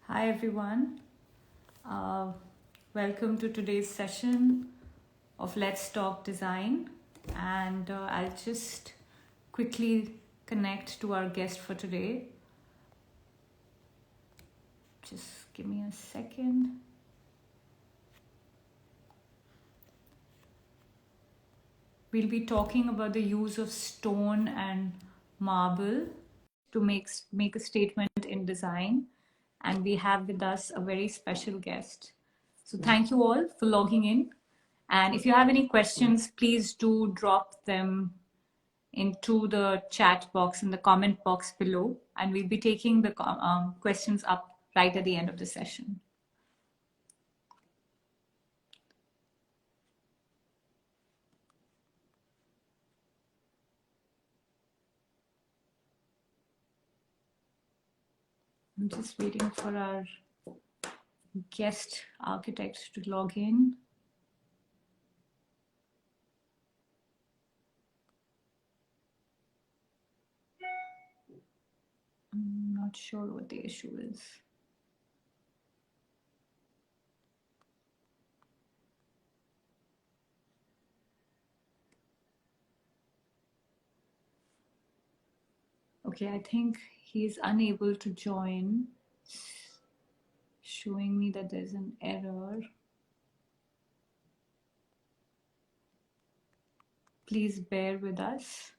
Hi everyone. Uh, Welcome to today's session of Let's Talk Design. And I'll just quickly connect to our guest for today. Just give me a second. We'll be talking about the use of stone and marble to make a statement in design. And we have with us a very special guest. So thank you all for logging in. And if you have any questions, please do drop them into the chat box in the comment box below. And we'll be taking the questions up right at the end of the session. I'm just waiting for our guest architect to log in. I'm not sure what the issue is. Okay, I think he's unable to join, showing me that there's an error. Please bear with us.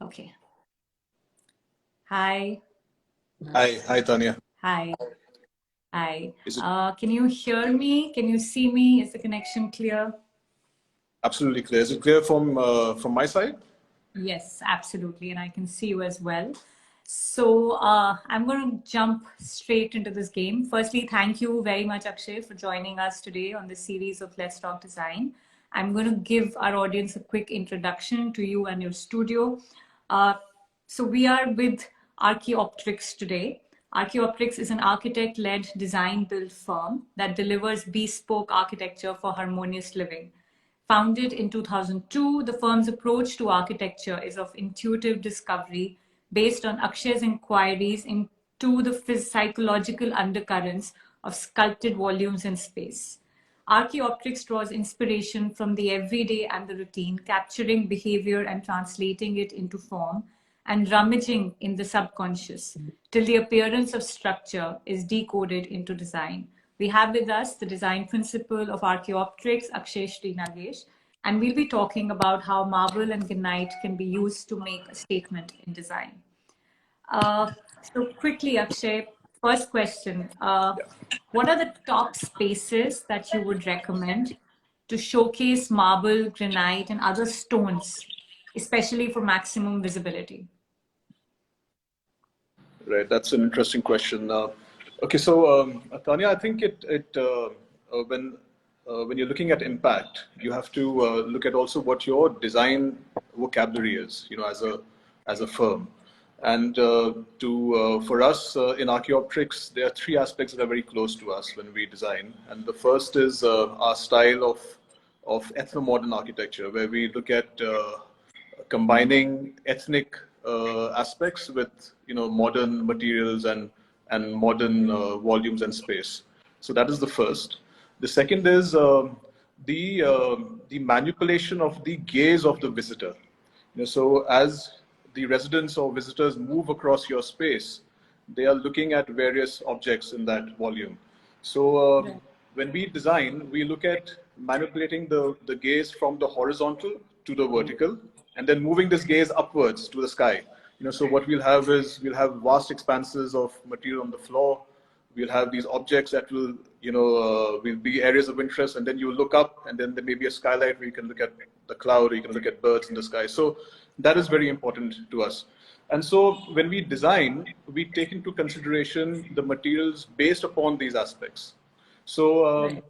Okay. Hi. Hi, Tanya. Hi. Hi. Can you hear me? Can you see me? Is the connection clear? Absolutely clear. Is it clear from my side? Yes, absolutely. And I can see you as well. So I'm going to jump straight into this game. Firstly, thank you very much, Akshay, for joining us today on this series of Let's Talk Design. I'm going to give our audience a quick introduction to you and your studio. So we are with Archiopteryx today. Archiopteryx is an architect-led design-build firm that delivers bespoke architecture for harmonious living. Founded in 2002, the firm's approach to architecture is of intuitive discovery based on Akshay's inquiries into the psychological undercurrents of sculpted volumes in space. Archiopteryx draws inspiration from the everyday and the routine, capturing behavior and translating it into form, and rummaging in the subconscious till the appearance of structure is decoded into design. We have with us the design principal of Archiopteryx, Akshay Shrinagesh, and we'll be talking about how marble and granite can be used to make a statement in design. So quickly, Akshay, first question. What are the top spaces that you would recommend to showcase marble, granite, and other stones, especially for maximum visibility? Right, that's an interesting question. Okay, so Tanya, I think when you're looking at impact, you have to look at also what your design vocabulary is, as a firm. And for us in Archiopteryx, there are three aspects that are very close to us when we design. And the first is our style of ethno-modern architecture, where we look at combining ethnic aspects with modern materials and modern volumes and space. So that is the first. The second is the manipulation of the gaze of the visitor. So as the residents or visitors move across your space, they are looking at various objects in that volume. So when we design, we look at manipulating the gaze from the horizontal to the vertical, and then moving this gaze upwards to the sky. So what we'll have is we'll have vast expanses of material on the floor. We'll have these objects that will be areas of interest, and then you look up, and then there may be a skylight where you can look at the cloud, or you can look at birds in the sky. So that is very important to us. And so when we design, we take into consideration the materials based upon these aspects. So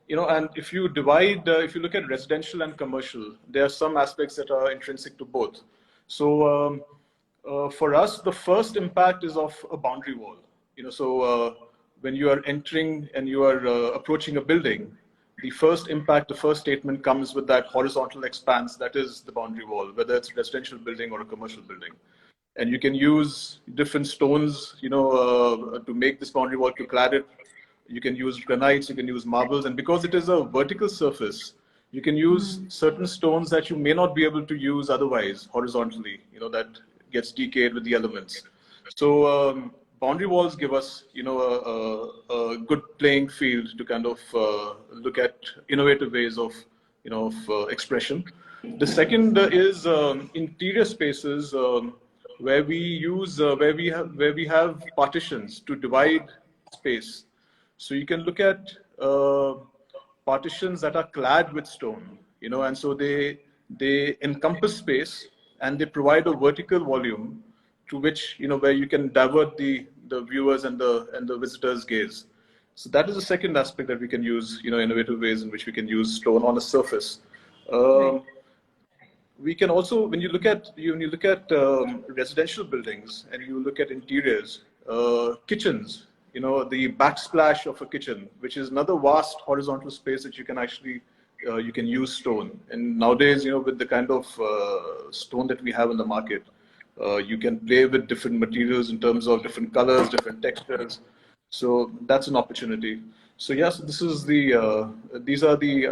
and if you divide, if you look at residential and commercial, there are some aspects that are intrinsic to both. So for us, the first impact is of a boundary wall. When you are entering and you are approaching a building, the first impact, the first statement comes with that horizontal expanse that is the boundary wall, whether it's a residential building or a commercial building. And you can use different stones, to make this boundary wall, to clad it. You can use granites, you can use marbles, and because it is a vertical surface, you can use certain stones that you may not be able to use otherwise horizontally, that gets decayed with the elements. So boundary walls give us, a good playing field to kind of look at innovative ways of, expression. The second is interior spaces where we use, where we have partitions to divide space. So you can look at partitions that are clad with stone, and so they encompass space and they provide a vertical volume to which, where you can divert the viewers and the visitors' gaze. So that is the second aspect that we can use, innovative ways in which we can use stone on a surface. We can also, when you look at residential buildings and you look at interiors, kitchens, the backsplash of a kitchen, which is another vast horizontal space that you can actually you can use stone. And nowadays, with the kind of stone that we have in the market, you can play with different materials in terms of different colors, different textures. So that's an opportunity. So yes, this is these are the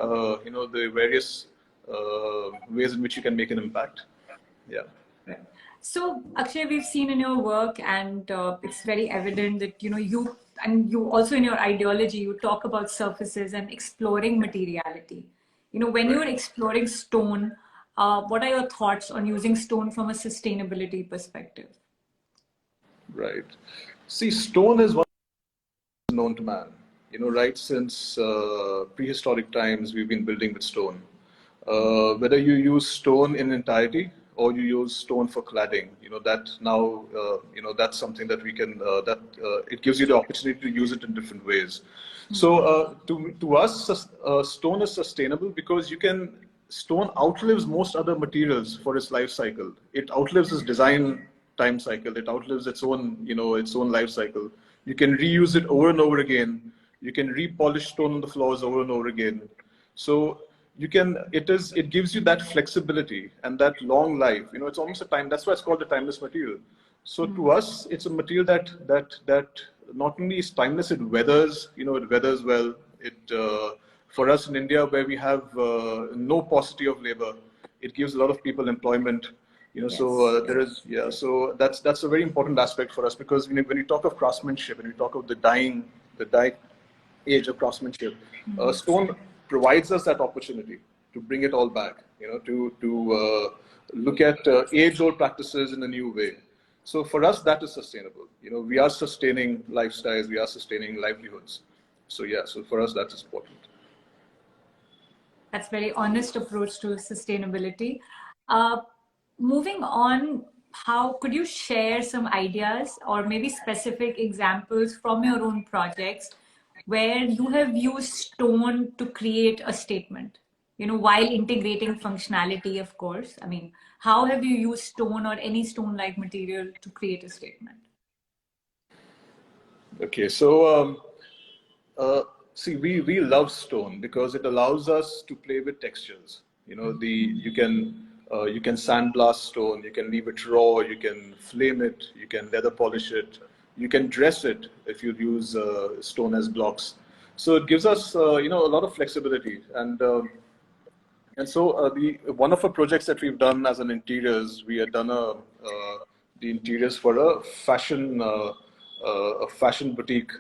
the various ways in which you can make an impact. Yeah. Right. So Akshay, we've seen in your work, and it's very evident that you also in your ideology you talk about surfaces and exploring materiality. When you're exploring stone, what are your thoughts on using stone from a sustainability perspective? Right. See, stone is one known to man. Right since prehistoric times, we've been building with stone. Whether you use stone in entirety or you use stone for cladding, that now, that's something that we can, it gives you the opportunity to use it in different ways. So to us, stone is sustainable because stone outlives most other materials for its life cycle. It outlives its design time cycle. It outlives its own, its own life cycle. You can reuse it over and over again. You can repolish stone on the floors over and over again. So it gives you that flexibility and that long life. It's almost that's why it's called a timeless material. So to us, it's a material that not only is timeless, it weathers, it weathers well. For us in India, where we have no paucity of labor, it gives a lot of people employment. Yes. So there is, so that's a very important aspect for us, because when you talk of craftsmanship and we talk of the dying age of craftsmanship, stone provides us that opportunity to bring it all back, to look at age-old practices in a new way. So for us, that is sustainable. We are sustaining lifestyles, we are sustaining livelihoods. So so for us, that's important. That's very honest approach to sustainability. Moving on, could you share some ideas or maybe specific examples from your own projects where you have used stone to create a statement, while integrating functionality, of course? I mean, how have you used stone or any stone-like material to create a statement? Okay, so see, we love stone because it allows us to play with textures. You can sandblast stone, you can leave it raw, you can flame it, you can leather polish it, you can dress it if you use stone as blocks. So it gives us a lot of flexibility. And so one of the projects that we've done as an interiors, we had done the interiors for a fashion boutique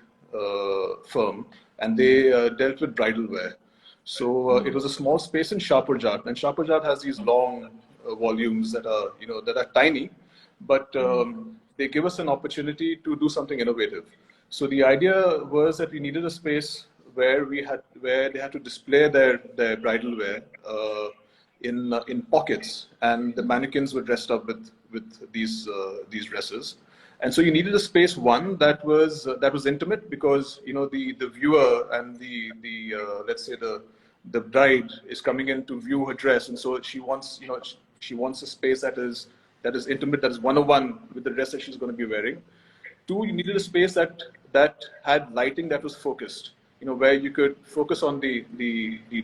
firm, and they dealt with bridal wear. So it was a small space in Shahpur, and Shahpur has these long volumes that are tiny, but they give us an opportunity to do something innovative. So the idea was that we needed a space where they had to display their bridal wear in pockets, and the mannequins were dressed up with these dresses. And so you needed a space, one, that was intimate, because the viewer and the let's say the bride is coming in to view her dress, and so she wants she wants a space that is intimate, that is one-on-one with the dress that she's going to be wearing. Two, you needed a space that had lighting that was focused, where you could focus on the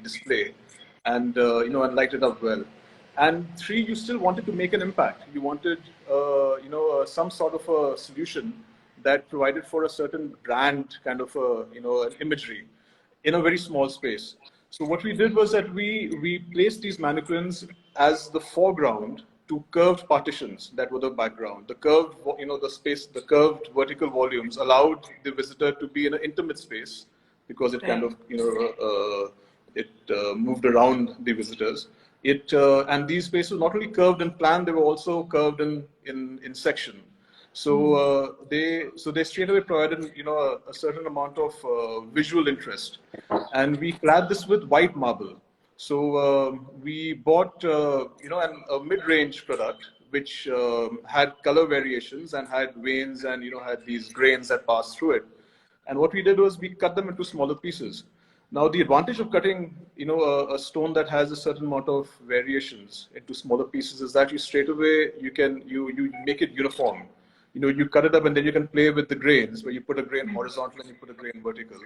display and and light it up well. And three, you still wanted to make an impact. You wanted some sort of a solution that provided for a certain brand kind of an imagery in a very small space. So what we did was that we placed these mannequins as the foreground to curved partitions that were the background. The curved, the curved vertical volumes allowed the visitor to be in an intimate space, because it kind of, moved around the visitors. And these spaces were not only curved in plan, they were also curved in section. So they straight away provided a certain amount of visual interest, and we clad this with white marble. So we bought a mid-range product which had color variations and had veins and had these grains that passed through it. And what we did was we cut them into smaller pieces. Now the advantage of cutting a stone that has a certain amount of variations into smaller pieces is that you straight away you make it uniform. You cut it up and then you can play with the grains, where you put a grain horizontal and you put a grain vertical.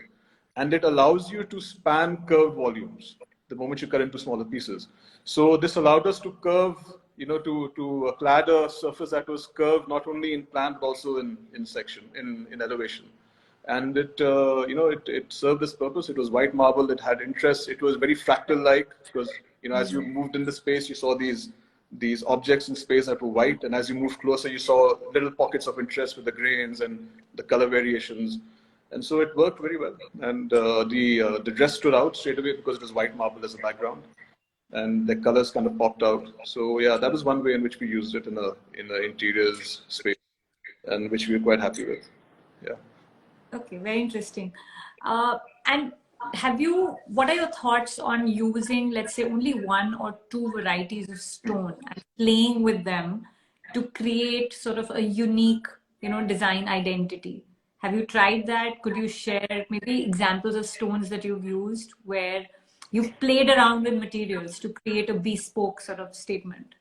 And it allows you to span curved volumes the moment you cut into smaller pieces. So this allowed us to curve, to clad a surface that was curved not only in plan but also in section, in elevation. And it served this purpose. It was white marble. It had interest. It was very fractal-like, because as you moved in the space, you saw these objects in space that were white, and as you moved closer, you saw little pockets of interest with the grains and the color variations, and so it worked very well. And the dress stood out straight away because it was white marble as a background, and the colors kind of popped out. So yeah, that was one way in which we used it in the interiors space, and which we were quite happy with. Yeah. Okay, very interesting. And what are your thoughts on using, let's say, only one or two varieties of stone and playing with them to create sort of a unique, design identity? Have you tried that? Could you share maybe examples of stones that you've used where you've played around with materials to create a bespoke sort of statement?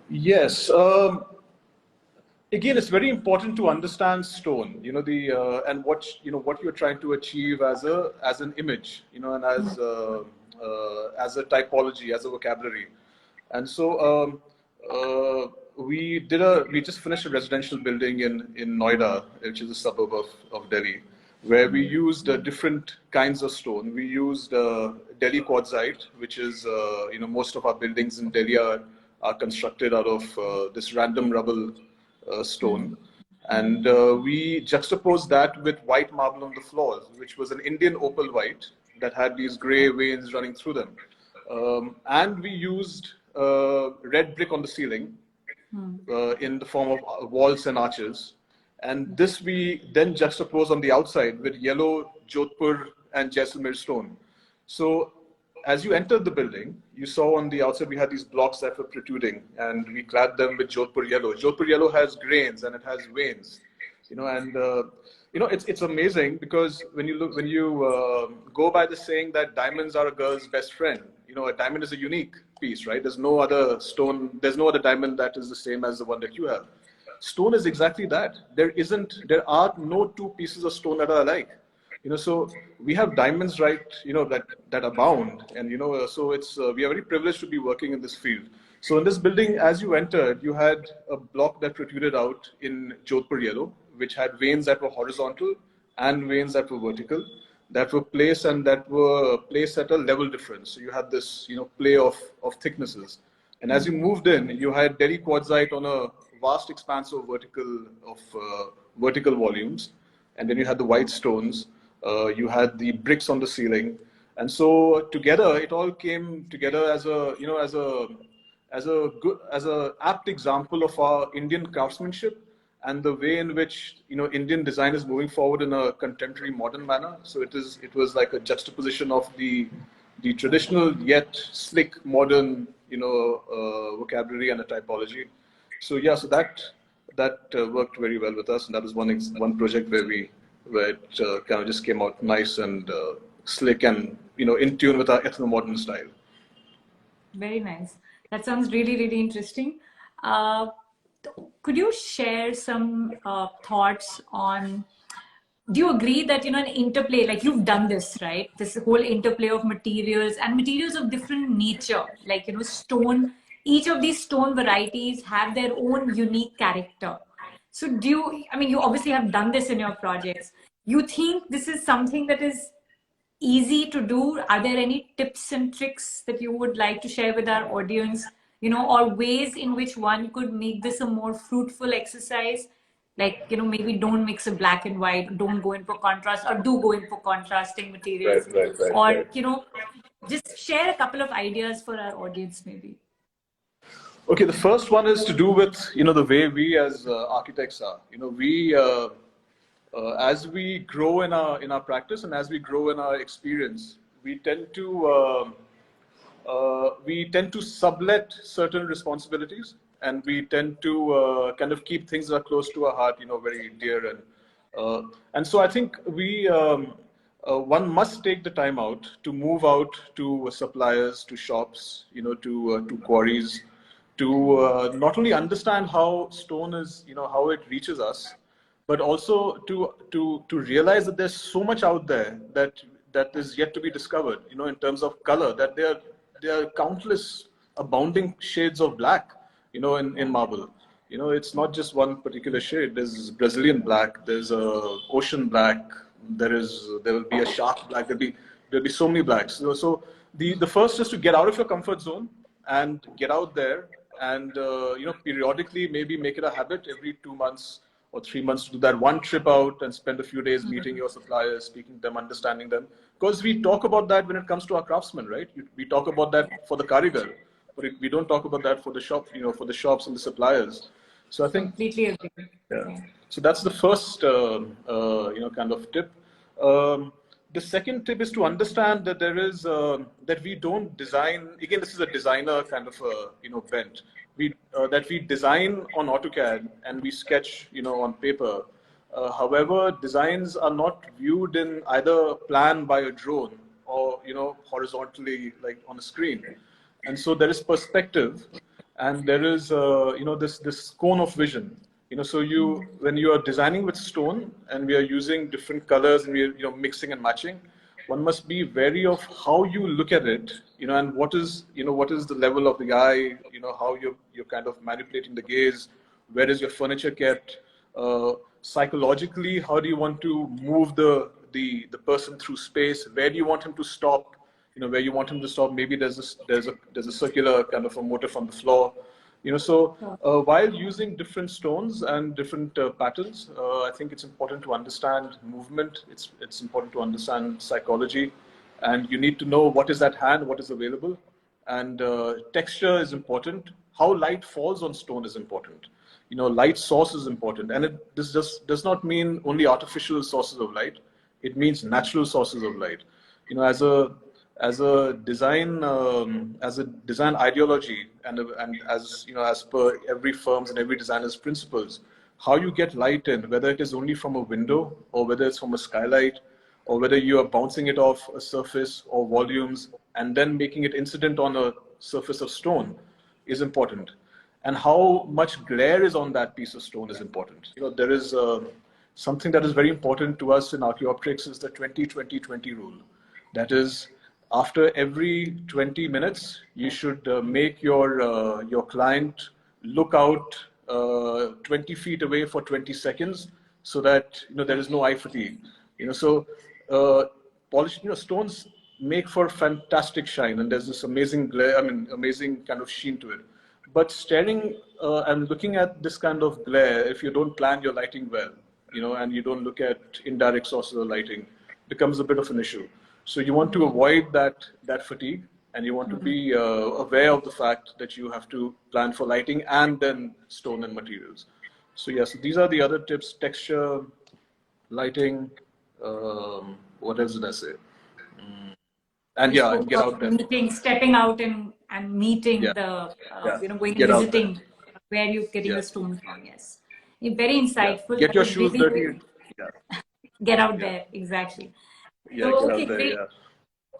Yes. Again, it's very important to understand stone, and what you're trying to achieve as an image, and as a typology, as a vocabulary. And so we just finished a residential building in Noida, which is a suburb of Delhi, where we used different kinds of stone. We used Delhi quartzite, which is most of our buildings in Delhi are constructed out of this random rubble stone, and we juxtaposed that with white marble on the floors, which was an Indian opal white that had these gray veins running through them, and we used red brick on the ceiling in the form of walls and arches, and this we then juxtaposed on the outside with yellow Jodhpur and Jaisalmer stone. So as you entered the building, you saw on the outside we had these blocks that were protruding, and we clad them with Jodhpur yellow. Jodhpur yellow has grains and it has veins, and it's amazing, because when you go by the saying that diamonds are a girl's best friend, a diamond is a unique piece, right? There's no other stone, there's no other diamond that is the same as the one that you have. Stone is exactly that. There are no two pieces of stone that are alike. So we have diamonds, right? That abound, and so it's we are very privileged to be working in this field. So in this building, as you entered, you had a block that protruded out in Jodhpur yellow, which had veins that were horizontal and veins that were vertical, that were placed at a level difference. So you had this play of thicknesses, and as you moved in, you had Delhi quartzite on a vast expanse of vertical volumes, and then you had the white stones. You had the bricks on the ceiling, and so together it all came together as a apt example of our Indian craftsmanship and the way in which Indian design is moving forward in a contemporary modern manner. So it was like a juxtaposition of the traditional yet slick modern vocabulary and a typology. So yeah, so worked very well with us, and that was one project where it kind of just came out nice and slick and in tune with our ethno-modern style. Very nice. That sounds really, really interesting. Uh, could you share some thoughts on? Do you agree that an interplay, like you've done this, right? This whole interplay of materials and materials of different nature, like stone. Each of these stone varieties have their own unique character. So do you? I mean, you obviously have done this in your projects. You think this is something that is easy to do? Are there any tips and tricks that you would like to share with our audience, or ways in which one could make this a more fruitful exercise? Like, maybe don't mix a black and white, don't go in for contrast, or do go in for contrasting materials. Or, just share a couple of ideas for our audience, maybe. Okay, the first one is to do with, the way we as architects are. As we grow in our practice and as we grow in our experience, we tend to sublet certain responsibilities, and we tend to kind of keep things that are close to our heart, very dear, and so I think one must take the time out to move out to suppliers, to shops, to quarries, to not only understand how stone is, how it reaches us, but also to realize that there's so much out there that is yet to be discovered, in terms of color, that there are countless abounding shades of black, in marble. It's not just one particular shade. There's Brazilian black, there's a ocean black, there will be a shark black, there'll be so many blacks. So the first is to get out of your comfort zone and get out there and periodically maybe make it a habit every 2 months or 3 months to do that one trip out and spend a few days meeting your suppliers, speaking to them, understanding them. Because we talk about that when it comes to our craftsmen, right? We talk about that for the karigar, but we don't talk about that for the shop, for the shops and the suppliers. So I think completely agree. Yeah. So that's the first, kind of tip. The second tip is to understand that that we don't design. Again, this is a designer kind of bent. That we design on AutoCAD and we sketch, on paper. However, designs are not viewed in either plan by a drone or horizontally, like on a screen. And so there is perspective, and there is this cone of vision. So when you are designing with stone and we are using different colors and we are mixing and matching, one must be wary of how you look at it, and what is the level of the eye, how you're kind of manipulating the gaze, where is your furniture kept, psychologically, how do you want to move the person through space, where do you want him to stop, where you want him to stop, maybe there's a circular kind of a motif on the floor. While using different stones and different patterns, I think it's important to understand movement. It's important to understand psychology, and you need to know what is at hand, what is available, and texture is important. How light falls on stone is important. Light source is important, and this just does not mean only artificial sources of light. It means natural sources of light. As a design ideology, and as per every firm's and every designer's principles, how you get light in, whether it is only from a window or whether it's from a skylight or whether you are bouncing it off a surface or volumes and then making it incident on a surface of stone, is important. And how much glare is on that piece of stone is important. There is something that is very important to us in Archiopteryx is the 20-20-20 rule. That is, after every 20 minutes, you should make your client look out 20 feet away for 20 seconds, so that there is no eye fatigue. Polished stones make for fantastic shine, and there's this amazing glare. Amazing kind of sheen to it. But staring and looking at this kind of glare, if you don't plan your lighting well, and you don't look at indirect sources of lighting, becomes a bit of an issue. So you want to avoid that fatigue, and you want to be aware of the fact that you have to plan for lighting and then stone and materials. So yes, these are the other tips: texture, lighting. What else did I say? And get out there. Stepping out and meeting going and visiting where you're getting the stone from. Yes. Very Yeah. insightful. Get That your was shoes really dirty. Yeah. get out Yeah. there. Exactly. Yeah. So, Get out okay, there. great. Yeah.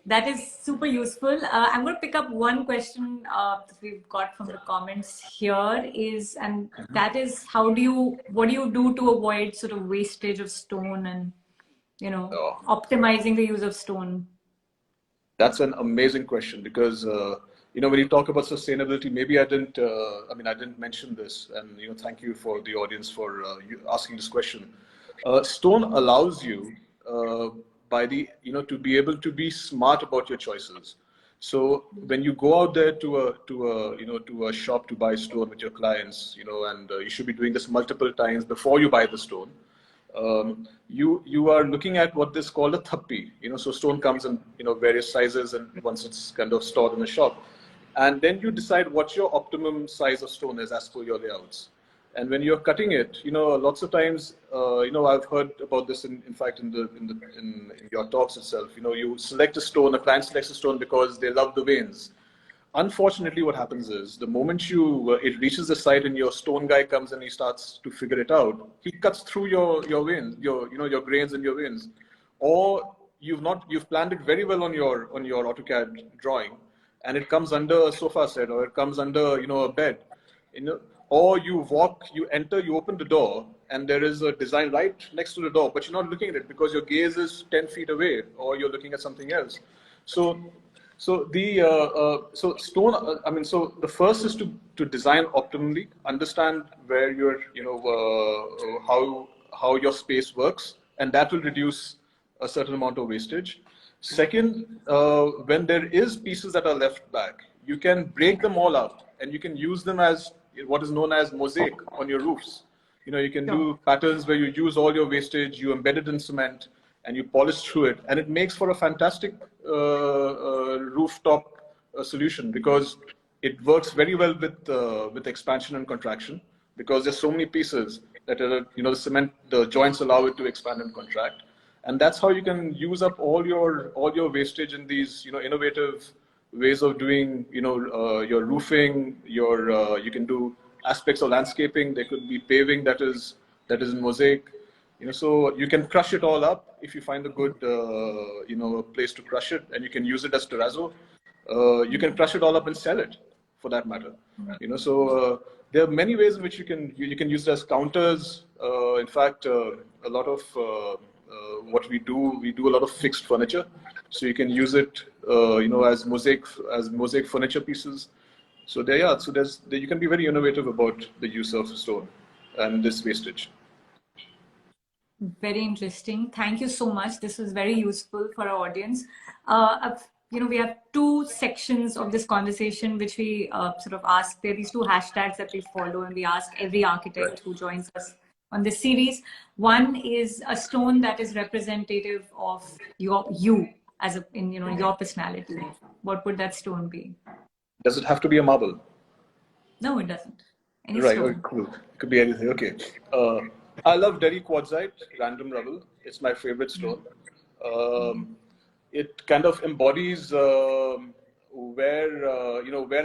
That is super useful. I'm going to pick up one question that we've got from the comments here and that is, what do you do to avoid sort of wastage of stone and, Oh. optimizing the use of stone? That's an amazing question because when you talk about sustainability, maybe I didn't. I didn't mention this, and thank you for the audience for you asking this question. Stone allows you by the to be able to be smart about your choices. So when you go out there to a shop to buy stone with your clients, and you should be doing this multiple times before you buy the stone. You are looking at what is called a thappi. So stone comes in various sizes, and once it's kind of stored in a shop, and then you decide what your optimum size of stone is as per your layouts. And when you're cutting it, lots of times, I've heard about this in fact in your talks itself. You select a stone, a client selects a stone because they love the veins. Unfortunately, what happens is the moment it reaches the site and your stone guy comes and he starts to figure it out, he cuts through your veins, your grains and your veins, or you've planned it very well on your AutoCAD drawing, and it comes under a sofa set or it comes under a bed, or you enter, you open the door, and there is a design right next to the door, but you're not looking at it because your gaze is 10 feet away, or you're looking at something else. So so stone. So the first is to design optimally, understand where how your space works, and that will reduce a certain amount of wastage. Second, when there is pieces that are left back, you can break them all up, and you can use them as what is known as mosaic on your roofs. You can do patterns where you use all your wastage, you embed it in cement, and you polish through it, and it makes for a fantastic rooftop solution because it works very well with expansion and contraction because there's so many pieces that are, the cement, the joints allow it to expand and contract, and that's how you can use up all your wastage in these innovative ways of doing your roofing. You can do aspects of landscaping. There could be paving that is in mosaic. So you can crush it all up if you find a good place to crush it, and you can use it as terrazzo. You can crush it all up and sell it, for that matter. So there are many ways in which you can use it as counters. In fact, a lot of what we do a lot of fixed furniture, so you can use it as mosaic furniture pieces. So you can be very innovative about the use of stone and this wastage. Very interesting. Thank you so much. This was very useful for our audience. We have two sections of this conversation which we sort of ask. There are these two hashtags that we follow, and we ask every architect who joins us on this series. One is a stone that is representative of you as your personality. What would that stone be? Does it have to be a marble? No, it doesn't. Any Right. stone. Okay, cool. It could be anything. Okay. I love Delhi quartzite, random rubble. It's my favorite stone. It kind of embodies where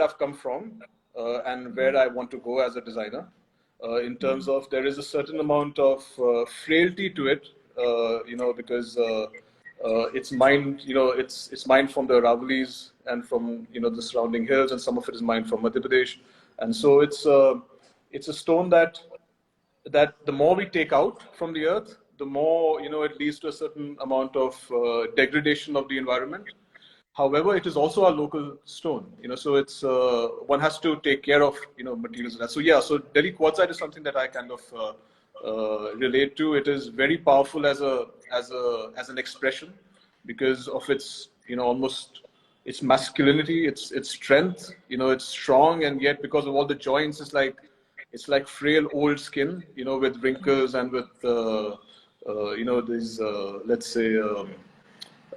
I've come from and where I want to go as a designer. In terms of there is a certain amount of frailty to it, because it's mined. It's mined from the Aravallis and from the surrounding hills, and some of it is mined from Madhya Pradesh, and so it's a stone that the more we take out from the earth, the more it leads to a certain amount of degradation of the environment. However, it is also a local stone, so it's one has to take care of materials. So yeah, so Delhi quartzite is something that I kind of relate to. It is very powerful as an expression because of its almost its masculinity, its strength. It's strong, and yet because of all the joints, it's like frail old skin, with wrinkles and with these let's say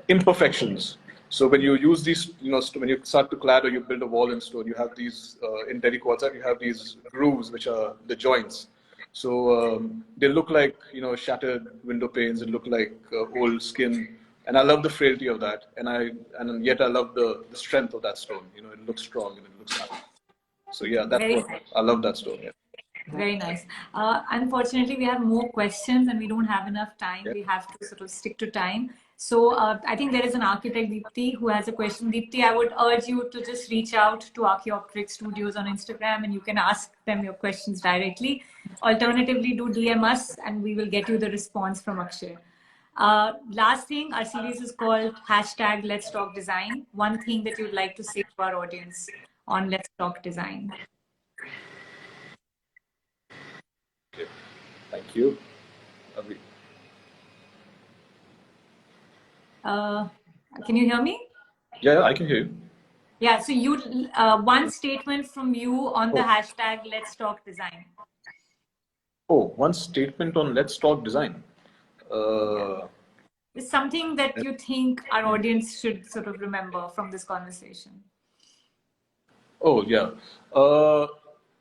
imperfections. So when you use these, when you start to clad or you build a wall in stone, you have these in Delhi quartzite, you have these grooves which are the joints. So they look like shattered window panes. It look like old skin, and I love the frailty of that, and yet I love the strength of that stone. It looks strong and it looks happy. So yeah, that's what I love that stone. Yeah. Very nice. Unfortunately, we have more questions and we don't have enough time. Yeah. We have to sort of stick to time. So I think there is an architect, Deepti, who has a question. Deepti, I would urge you to just reach out to Archiopteryx Studios on Instagram and you can ask them your questions directly. Alternatively, do DM us and we will get you the response from Akshay. Last thing, our series is called hashtag Let's Talk Design. One thing that you'd like to say to our audience on Let's Talk Design. Okay. Thank you. Can you hear me? Yeah, I can hear you. Yeah, so you one statement from you on the hashtag Let's Talk Design. Oh, one statement on Let's Talk Design. It's something that you think our audience should sort of remember from this conversation. Oh yeah.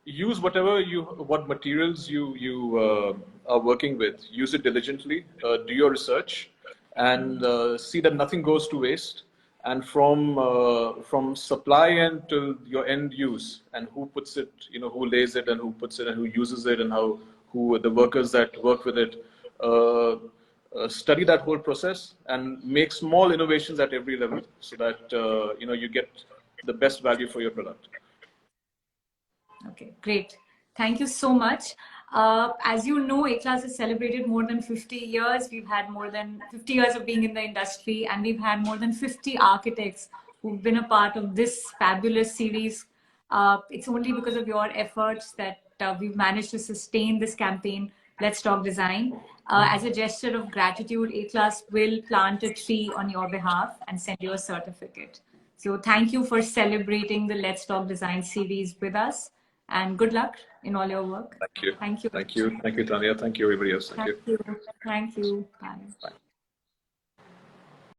Use what materials you are working with. Use it diligently. Do your research, and see that nothing goes to waste. And from supply end to your end use, and who puts it, who lays it, and who puts it, and who uses it, and who the workers that work with it. Study that whole process and make small innovations at every level, so that you get the best value for your product. Okay, great. Thank you so much. As you know, A-Class has celebrated more than 50 years. We've had more than 50 years of being in the industry, and we've had more than 50 architects who've been a part of this fabulous series. It's only because of your efforts that we've managed to sustain this campaign, Let's Talk Design. As a gesture of gratitude, A-Class will plant a tree on your behalf and send you a certificate. So thank you for celebrating the Let's Talk Design series with us. And good luck in all your work. Thank you. Thank you. Thank you. Thank you, Tanya. Thank you, everybody else. Thank you. Thank you. Bye. Bye.